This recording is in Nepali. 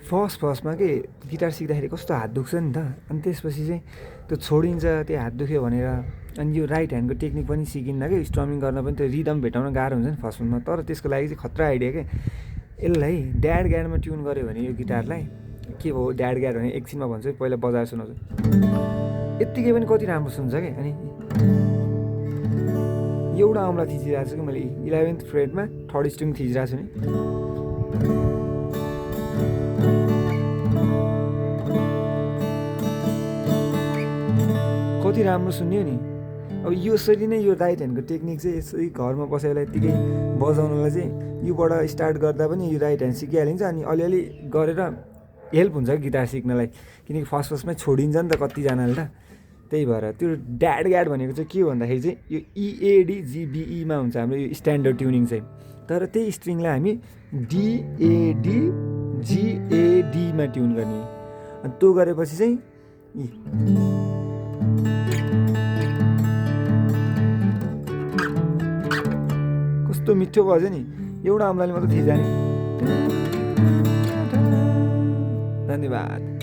फर्स्टमा के गिटार सिक्दाखेरि कस्तो हात दुख्छ नि त, अनि त्यसपछि चाहिँ त्यो छोडिन्छ, त्यो हात दुख्यो भनेर। अनि यो राइट ह्यान्डको टेक्निक पनि सिकिन्न कि, स्ट्रमिङ गर्न पनि त्यो रिदम भेटाउन गाह्रो हुन्छ नि फर्स्टमा। तर त्यसको लागि चाहिँ खतरा आइडिया के, यसलाई ड्याड ग्याडमा ट्युन गऱ्यो भने यो गिटारलाई के भयो ड्याड ग्याड भने एकछिनमा भन्छु, पहिला बजाएर सुनाउँछु। यत्तिकै पनि कति राम्रो सुन्छ क्या। अनि एउटा औँला थिचिरहेको छु कि मैले 11th फ्रेडमा 3rd स्ट्रिङ थिचिरहेको छु नि। कति राम्रो सुन्यो नि। अब यसरी नै यो राइट ह्यान्डको टेक्निक चाहिँ यसरी घरमा बसेर यत्तिकै बजाउनलाई चाहिँ योबाट स्टार्ट गर्दा पनि यो राइट ह्यान्ड सिकिहालिन्छ। अनि अलिअलि गरेर हेल्प हुन्छ गिटार सिक्नलाई, किनकि फर्स्टमै छोडिन्छ नि त कतिजनाले त। त्यही भएर त्यो ड्याड ग्याड भनेको चाहिँ के भन्दाखेरि चाहिँ यो EADGBEमा हुन्छ हाम्रो यो स्ट्यान्डर्ड ट्युनिङ चाहिँ। तर त्यही स्ट्रिङलाई हामी DADGADमा ट्युन गर्ने। अनि त्यो गरेपछि चाहिँ कस्तो मिठो बज्यो नि। एउटा औँलाले मात्रै थिजाने। धन्यवाद।